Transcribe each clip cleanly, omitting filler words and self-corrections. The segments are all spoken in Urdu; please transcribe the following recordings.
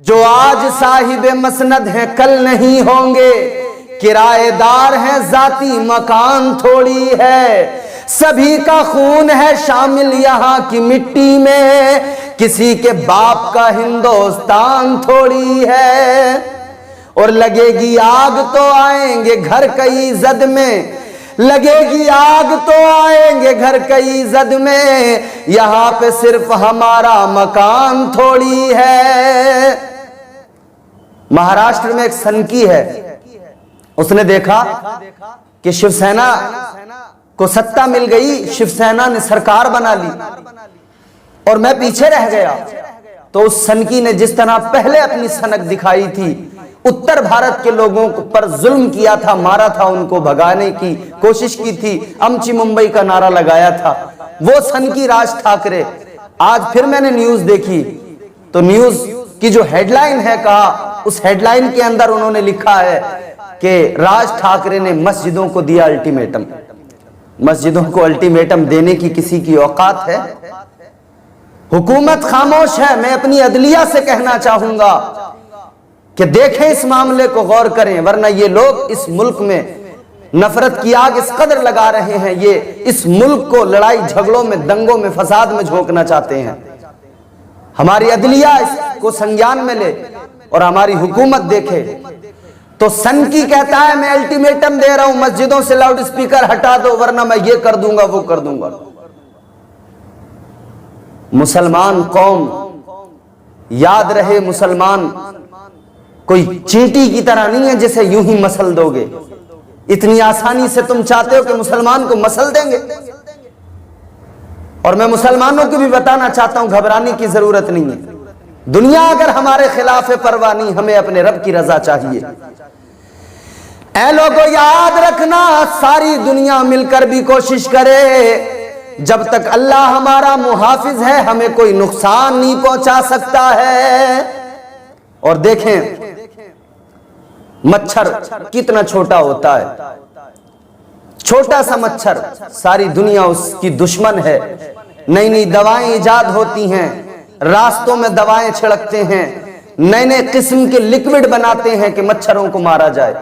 جو آج صاحب مسند ہیں کل نہیں ہوں گے، کرایہ دار ہیں ذاتی مکان تھوڑی ہے، سبھی کا خون ہے شامل یہاں کی مٹی میں، کسی کے باپ کا ہندوستان تھوڑی ہے۔ اور لگے گی آگ تو آئیں گے گھر کئی زد میں، لگے گی آگ تو آئیں گے گھر کئی زد میں، یہاں پہ صرف ہمارا مکان تھوڑی ہے۔ مہاراشٹر میں ایک سنکی ہے، اس نے دیکھا کہ شیو سینا کو ستہ مل گئی، شیو سینا نے سرکار بنا لی اور میں پیچھے رہ گیا۔ تو اس سنکی نے جس طرح پہلے اپنی سنک دکھائی تھی، اتر بھارت کے لوگوں پر ظلم کیا تھا، مارا تھا، ان کو بھگانے کی کوشش کی تھی، امچی ممبئی کا نعرہ لگایا تھا، وہ سنکی راج ٹھاکرے۔ آج پھر میں نے نیوز دیکھی تو نیوز کی جو ہیڈ لائن ہے، کہا اس ہیڈ لائن کے اندر انہوں نے لکھا ہے کہ راج ٹھاکرے نے مسجدوں کو دیا الٹیمیٹم۔ مسجدوں کو الٹیمیٹم دینے کی کسی کی اوقات ہے؟ حکومت خاموش ہے۔ میں اپنی عدلیہ سے کہنا چاہوں گا کہ دیکھیں اس معاملے کو، غور کریں، ورنہ یہ لوگ اس ملک میں نفرت کی آگ اس قدر لگا رہے ہیں، یہ اس ملک کو لڑائی جھگڑوں میں، دنگوں میں، فساد میں جھونکنا چاہتے ہیں۔ ہماری عدلیہ اس کو سنجان میں لے اور ہماری حکومت دیکھے۔ تو سنکی کہتا ہے میں الٹیمیٹم دے رہا ہوں، مسجدوں سے لاؤڈ سپیکر ہٹا دو ورنہ میں یہ کر دوں گا، وہ کر دوں گا۔ مسلمان قوم، یاد رہے، مسلمان کوئی چینٹی کی طرح نہیں ہے جسے یوں ہی مسل دو گے۔ اتنی آسانی سے تم چاہتے ہو کہ مسلمان کو مسل دیں گے؟ اور میں مسلمانوں کو بھی بتانا چاہتا ہوں، گھبرانے کی ضرورت نہیں ہے۔ دنیا اگر ہمارے خلاف پرواہ نہیں، ہمیں اپنے رب کی رضا چاہیے۔ اے لوگو یاد رکھنا، ساری دنیا مل کر بھی کوشش کرے، جب تک اللہ ہمارا محافظ ہے ہمیں کوئی نقصان نہیں پہنچا سکتا ہے۔ اور دیکھیں مچھر کتنا چھوٹا ہوتا ہے، چھوٹا سا مچھر، ساری دنیا اس کی دشمن ہے۔ نئی نئی دوائیں ایجاد ہوتی ہیں، راستوں میں دوائیں چھڑکتے ہیں، نئے نئے قسم کے لکوڈ بناتے ہیں کہ مچھروں کو مارا جائے۔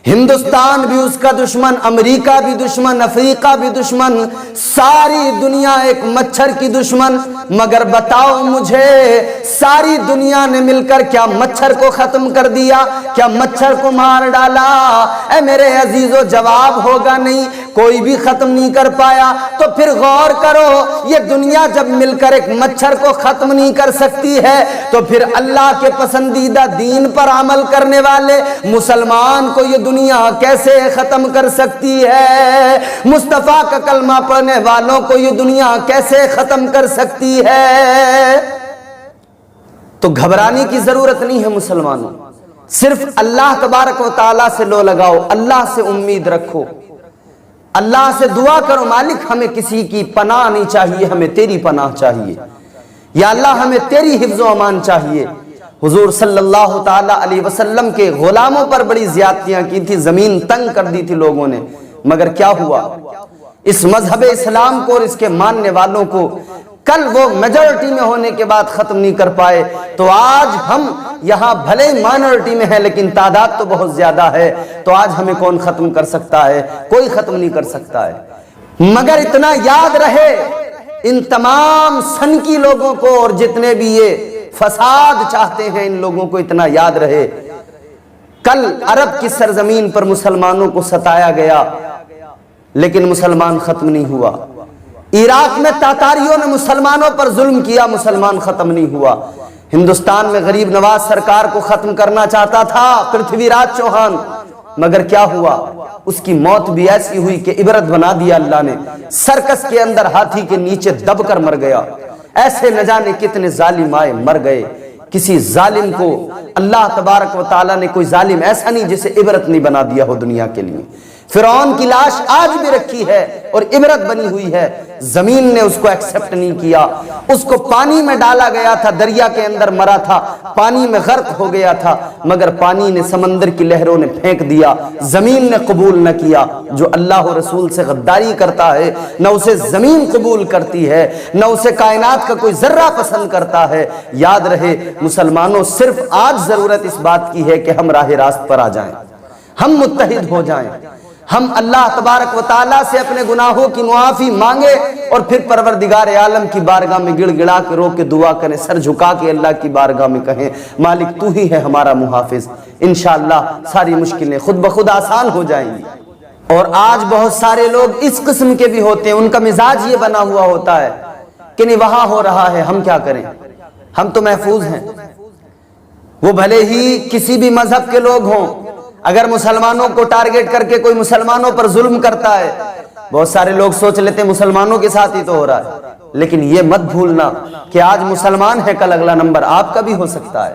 ہندوستان بھی اس کا دشمن، امریکہ بھی دشمن، افریقہ بھی دشمن، ساری دنیا ایک مچھر کی دشمن۔ مگر بتاؤ مجھے، ساری دنیا نے مل کر کیا مچھر کو ختم کر دیا؟ کیا مچھر کو مار ڈالا؟ اے میرے عزیزو، جواب ہوگا نہیں، کوئی بھی ختم نہیں کر پایا۔ تو پھر غور کرو، یہ دنیا جب مل کر ایک مچھر کو ختم نہیں کر سکتی ہے تو پھر اللہ کے پسندیدہ دین پر عمل کرنے والے مسلمان کو یہ دنیا کیسے ختم کر سکتی ہے؟ مصطفیٰ کا کلمہ پڑھنے والوں کو یہ دنیا کیسے ختم کر سکتی ہے؟ تو گھبرانے کی ضرورت نہیں ہے مسلمانوں، صرف اللہ تبارک و تعالیٰ سے لو لگاؤ، اللہ سے امید رکھو، اللہ سے دعا کرو، مالک ہمیں کسی کی پناہ نہیں چاہیے، ہمیں تیری پناہ چاہیے، یا اللہ ہمیں تیری حفظ و امان چاہیے۔ حضور صلی اللہ تعالیٰ علیہ وسلم کے غلاموں پر بڑی زیادتیاں کی تھی، زمین تنگ کر دی تھی لوگوں نے، مگر کیا ہوا؟ اس مذہب اسلام کو اور اس کے ماننے والوں کو کل وہ میجورٹی میں ہونے کے بعد ختم نہیں کر پائے، تو آج ہم یہاں بھلے مائنورٹی میں ہیں لیکن تعداد تو بہت زیادہ ہے، تو آج ہمیں کون ختم کر سکتا ہے؟ کوئی ختم نہیں کر سکتا ہے۔ مگر اتنا یاد رہے ان تمام سنکی لوگوں کو اور جتنے بھی یہ فساد چاہتے ہیں، ان لوگوں کو اتنا یاد رہے، کل عرب کی سرزمین پر مسلمانوں کو ستایا گیا لیکن مسلمان ختم نہیں ہوا۔ عراق میں تاتاریوں نے مسلمانوں پر ظلم کیا، مسلمان ختم نہیں ہوا۔ ہندوستان میں غریب نواز سرکار کو ختم کرنا چاہتا تھا پرتھوی راج چوہان، مگر کیا ہوا؟ اس کی موت بھی ایسی ہوئی کہ عبرت بنا دیا اللہ نے، سرکس کے اندر ہاتھی کے نیچے دب کر مر گیا۔ ایسے نہ جانے کتنے ظالم آئے مر گئے۔ کسی ظالم کو اللہ تبارک و تعالیٰ نے، کوئی ظالم ایسا نہیں جسے عبرت نہیں بنا دیا ہو دنیا کے لیے۔ فرعون کی لاش آج بھی رکھی ہے اور عبرت بنی ہوئی ہے، زمین نے اس کو ایکسپٹ نہیں کیا، اس کو پانی میں ڈالا گیا تھا، دریا کے اندر مرا تھا، پانی میں غرق ہو گیا تھا، مگر پانی نے، سمندر کی لہروں نے پھینک دیا، زمین نے قبول نہ کیا۔ جو اللہ و رسول سے غداری کرتا ہے نہ اسے زمین قبول کرتی ہے، نہ اسے کائنات کا کوئی ذرہ پسند کرتا ہے۔ یاد رہے مسلمانوں، صرف آج ضرورت اس بات کی ہے کہ ہم راہ راست پر آ جائیں، ہم متحد ہو جائیں، ہم اللہ تبارک و تعالیٰ سے اپنے گناہوں کی معافی مانگے اور پھر پروردگار عالم کی بارگاہ میں گڑ گڑا کے رو کے دعا کریں، سر جھکا کے اللہ کی بارگاہ میں کہیں مالک تو ہی ہے ہمارا محافظ۔ انشاءاللہ ساری مشکلیں خود بخود آسان ہو جائیں گی۔ اور آج بہت سارے لوگ اس قسم کے بھی ہوتے ہیں، ان کا مزاج یہ بنا ہوا ہوتا ہے کہ نہیں وہاں ہو رہا ہے ہم کیا کریں، ہم تو محفوظ ہیں۔ وہ بھلے ہی کسی بھی مذہب کے لوگ ہوں، اگر مسلمانوں کو ٹارگٹ کر کے کوئی مسلمانوں پر ظلم کرتا ہے، بہت سارے لوگ سوچ لیتے ہیں مسلمانوں کے ساتھ ہی تو ہو رہا ہے، لیکن یہ مت بھولنا کہ آج مسلمان ہے، کل اگلا نمبر آپ کا بھی ہو سکتا ہے۔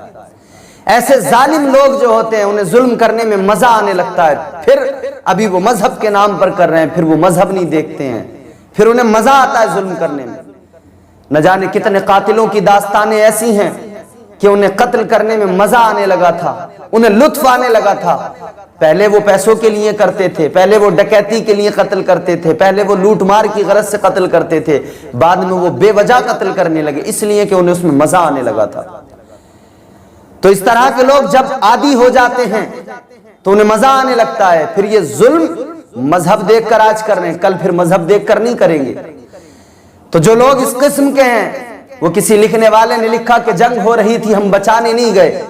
ایسے ظالم لوگ جو ہوتے ہیں انہیں ظلم کرنے میں مزہ آنے لگتا ہے، پھر ابھی وہ مذہب کے نام پر کر رہے ہیں، پھر وہ مذہب نہیں دیکھتے ہیں، پھر انہیں مزہ آتا ہے ظلم کرنے میں۔ نہ جانے کتنے قاتلوں کی داستانیں ایسی ہیں کہ انہیں قتل کرنے میں مزہ آنے لگا تھا، انہیں لطف آنے لگا تھا۔ پہلے وہ پیسوں کے لیے کرتے تھے، پہلے وہ ڈکیتی کے لیے قتل کرتے تھے، پہلے وہ لوٹ مار کی غرض سے قتل کرتے تھے، بعد میں وہ بے وجہ قتل کرنے لگے اس لیے کہ انہیں اس میں مزہ آنے لگا تھا۔ تو اس طرح کے لوگ جب عادی ہو جاتے ہیں تو انہیں مزہ آنے لگتا ہے، پھر یہ ظلم مذہب دیکھ کر آج کر رہے ہیں، کل پھر مذہب دیکھ کر نہیں کریں گے۔ تو جو لوگ اس قسم کے ہیں، وہ کسی لکھنے والے نے لکھا کہ جنگ ہو رہی تھی ہم بچانے نہیں گئے،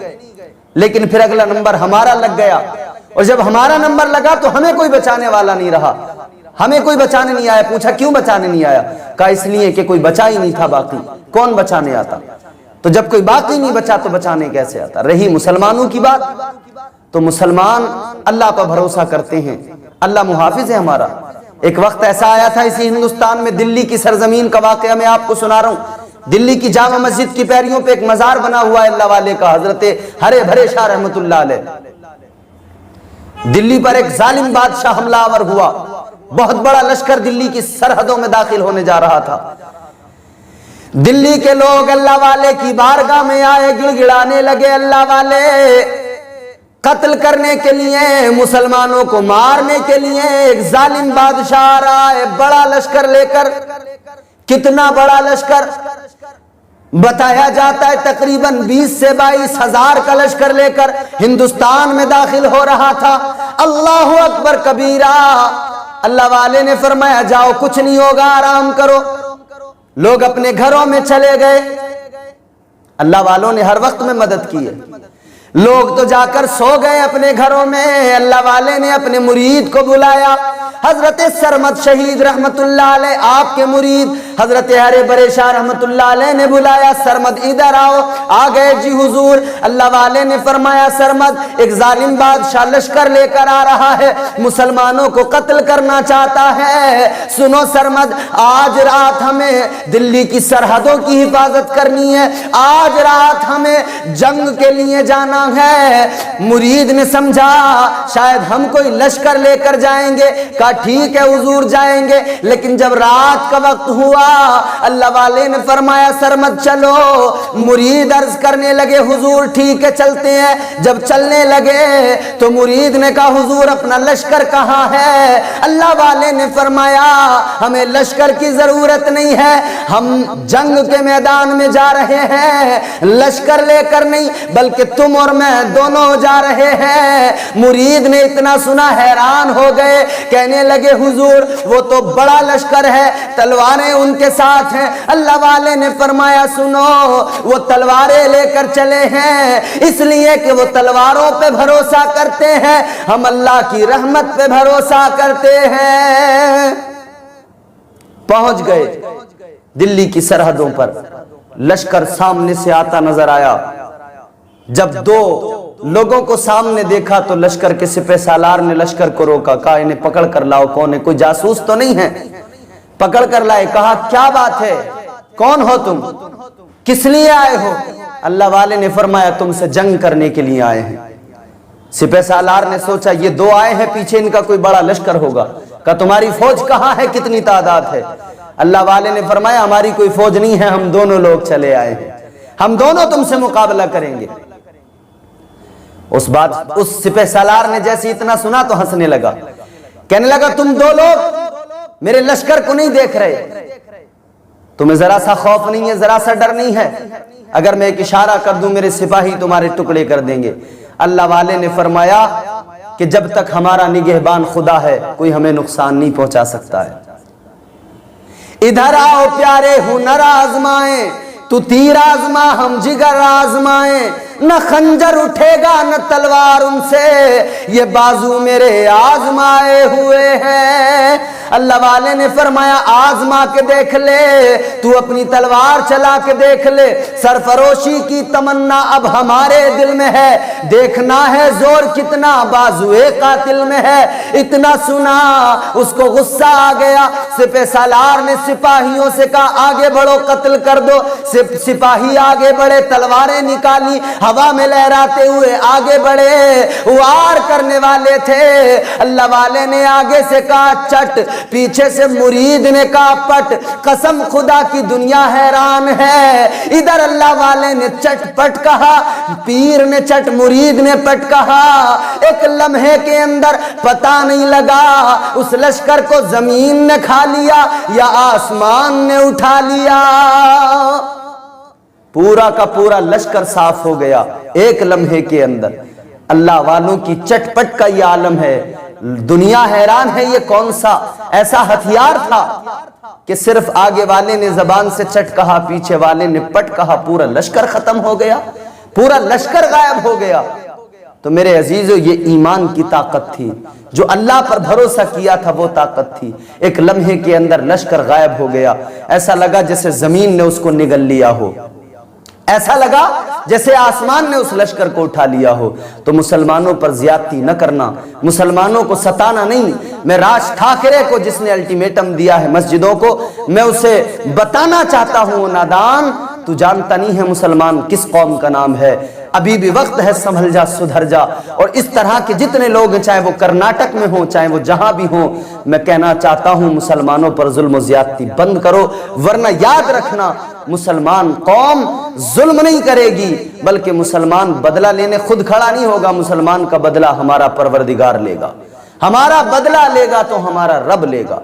لیکن پھر اگلا نمبر ہمارا لگ گیا، اور جب ہمارا نمبر لگا تو ہمیں کوئی بچانے والا نہیں رہا، ہمیں کوئی بچانے نہیں آیا۔ پوچھا کیوں بچانے نہیں آیا؟ کہا اس لیے کہ کوئی بچا ہی نہیں تھا باقی، کون بچانے آتا؟ تو جب کوئی باقی نہیں بچا تو بچانے کیسے آتا؟ رہی مسلمانوں کی بات، تو مسلمان اللہ پر بھروسہ کرتے ہیں، اللہ محافظ ہے ہمارا۔ ایک وقت ایسا آیا تھا اسی ہندوستان میں، دلی کی سرزمین کا واقعہ میں آپ کو سنا رہا ہوں۔ دلی کی جامع مسجد کی پیریوں پہ ایک مزار بنا ہوا ہے اللہ والے کا، حضرت ہرے بھرے شاہ رحمت اللہ علیہ۔ دلی پر ایک ظالم بادشاہ حملہ آور ہوا، بہت بڑا لشکر دلی کی سرحدوں میں داخل ہونے جا رہا تھا۔ دلی کے لوگ اللہ والے کی بارگاہ میں آئے، گڑ گڑانے لگے، اللہ والے قتل کرنے کے لیے، مسلمانوں کو مارنے کے لیے ایک ظالم بادشاہ آ رہا ہے بڑا لشکر لے کر۔ کتنا بڑا لشکر؟ بتایا جاتا ہے تقریباً 20 سے 22 ہزار کا لشکر لے کر ہندوستان میں داخل ہو رہا تھا۔ اللہ اکبر کبیرہ۔ اللہ والے نے فرمایا جاؤ کچھ نہیں ہوگا، آرام کرو۔ لوگ اپنے گھروں میں چلے گئے۔ اللہ والوں نے ہر وقت میں مدد کی ہے۔ لوگ تو جا کر سو گئے اپنے گھروں میں، اللہ والے نے اپنے مرید کو بلایا، حضرت سرمد شہید رحمت اللہ علیہ، آپ کے مرید حضرت ہرے بھرے شاہ رحمت اللہ علیہ نے بلایا، سرمد ادھر آؤ۔ آ گئے جی حضور۔ اللہ والے نے فرمایا سرمد ایک ظالم بادشاہ لشکر لے کر آ رہا ہے، مسلمانوں کو قتل کرنا چاہتا ہے۔ سنو سرمد، آج رات ہمیں دلی کی سرحدوں کی حفاظت کرنی ہے، آج رات ہمیں جنگ کے لیے جانا ہے۔ مرید نے سمجھا شاید ہم کوئی لشکر لے کر جائیں گے، کہا ٹھیک ہے حضور جائیں گے، لیکن جب رات کا وقت ہوا اللہ والے نے فرمایا سرمد چلو۔ مرید عرض کرنے لگے حضور ٹھیک ہے چلتے ہیں۔ جب چلنے لگے تو مرید نے کہا حضور اپنا لشکر کہاں ہے؟ اللہ والے نے فرمایا ہمیں لشکر کی ضرورت نہیں ہے، ہم جنگ کے میدان میں جا رہے ہیں، لشکر لے کر نہیں بلکہ تم اور میں دونوں جا رہے ہیں۔ مرید نے اتنا سنا حیران ہو گئے، کہنے لگے حضور وہ تو بڑا لشکر ہے، تلواریں ان کے ساتھ ہیں۔ اللہ والے نے فرمایا سنو، وہ تلواریں لے کر چلے ہیں اس لیے کہ وہ تلواروں پہ بھروسہ کرتے ہیں، ہم اللہ کی رحمت پہ بھروسہ کرتے ہیں۔ پہنچ گئے دلی کی سرحدوں پر، لشکر سامنے سے آتا نظر آیا۔ جب دو لوگوں کو سامنے دیکھا تو لشکر کے سپہ سالار نے لشکر کو روکا، کہا انہیں پکڑ کر لاؤ، کون ہے؟ کوئی جاسوس تو نہیں ہے؟ پکڑ کر لائے، کہا کیا بات ہے، کون ہو تم، کس لیے آئے ہو؟ اللہ والے نے فرمایا تم سے جنگ کرنے کے لیے آئے ہیں۔ سپہ سالار نے سوچا یہ دو آئے ہیں پیچھے ان کا کوئی بڑا لشکر ہوگا، کہا تمہاری فوج کہاں ہے، کتنی تعداد ہے؟ اللہ والے نے فرمایا ہماری کوئی فوج نہیں ہے، ہم دونوں لوگ چلے آئے ہیں، ہم دونوں تم سے مقابلہ کریں گے۔ اس سپہ سالار نے جیسے اتنا سنا تو ہنسنے لگا، کہنے لگا تم دو لوگ میرے لشکر کو نہیں دیکھ رہے، تمہیں ذرا سا خوف نہیں ہے، ذرا سا ڈر نہیں ہے؟ اگر میں ایک اشارہ کر دوں میرے سپاہی تمہارے ٹکڑے کر دیں گے۔ اللہ والے نے فرمایا کہ جب تک ہمارا نگہبان خدا ہے کوئی ہمیں نقصان نہیں پہنچا سکتا ہے۔ ادھر آؤ پیارے ہنر آزمائیں، تو تیر آزما ہم جگر آزمائیں، نہ خنجر اٹھے گا نہ تلوار ان سے، یہ بازو میرے آزمائے ہوئے ہیں۔ اللہ والے نے فرمایا آزما کے دیکھ لے، تو اپنی تلوار چلا کے دیکھ لے، سرفروشی کی تمنا اب ہمارے دل میں ہے، دیکھنا ہے زور کتنا بازوئے قاتل میں ہے۔ اتنا سنا اس کو غصہ آ گیا، سپہ سالار نے سپاہیوں سے کہا آگے بڑھو قتل کر دو۔ سپاہی آگے بڑھے، تلواریں نکالی، ہوا میں لہراتے ہوئے آگے بڑھے، وار کرنے والے تھے۔ اللہ والے نے آگے سے کہا چٹ، پیچھے سے مرید نے کہا پٹ، قسم خدا کی دنیا حیران ہے۔ ادھر اللہ والے نے چٹ پٹ کہا، پیر نے چٹ، مرید نے پٹ کہا۔ ایک لمحے کے اندر پتہ نہیں لگا اس لشکر کو زمین نے کھا لیا یا آسمان نے اٹھا لیا۔ پورا کا پورا لشکر صاف ہو گیا ایک لمحے کے اندر۔ اللہ والوں کی چٹ پٹ کا یہ عالم ہے، دنیا حیران ہے یہ کون سا ایسا ہتھیار تھا کہ صرف آگے والے نے زبان سے چٹ کہا، پیچھے والے نے پٹ کہا، پورا لشکر ختم ہو گیا، پورا لشکر غائب ہو گیا۔ تو میرے عزیزو یہ ایمان کی طاقت تھی، جو اللہ پر بھروسہ کیا تھا وہ طاقت تھی۔ ایک لمحے کے اندر لشکر غائب ہو گیا، ایسا لگا جیسے زمین نے اس کو نگل لیا ہو، ایسا لگا جیسے آسمان نے اس لشکر کو اٹھا لیا ہو۔ تو مسلمانوں پر زیادتی نہ کرنا، مسلمانوں کو ستانا نہیں۔ میں راج ٹھاکرے کو جس نے الٹیمیٹم دیا ہے مسجدوں کو، میں اسے بتانا چاہتا ہوں نادان، تو جانتا نہیں ہے مسلمان کس قوم کا نام ہے، ابھی بھی وقت ہے، سنبھل جا سدھر جا۔ اور اس طرح کے جتنے لوگ ہیں، چاہے وہ کرناٹک میں ہوں چاہے وہ جہاں بھی ہوں، میں کہنا چاہتا ہوں مسلمانوں پر ظلم و زیادتی بند کرو، ورنہ یاد رکھنا مسلمان قوم ظلم نہیں کرے گی، بلکہ مسلمان بدلہ لینے خود کھڑا نہیں ہوگا، مسلمان کا بدلہ ہمارا پروردگار لے گا، ہمارا بدلہ لے گا تو ہمارا رب لے گا۔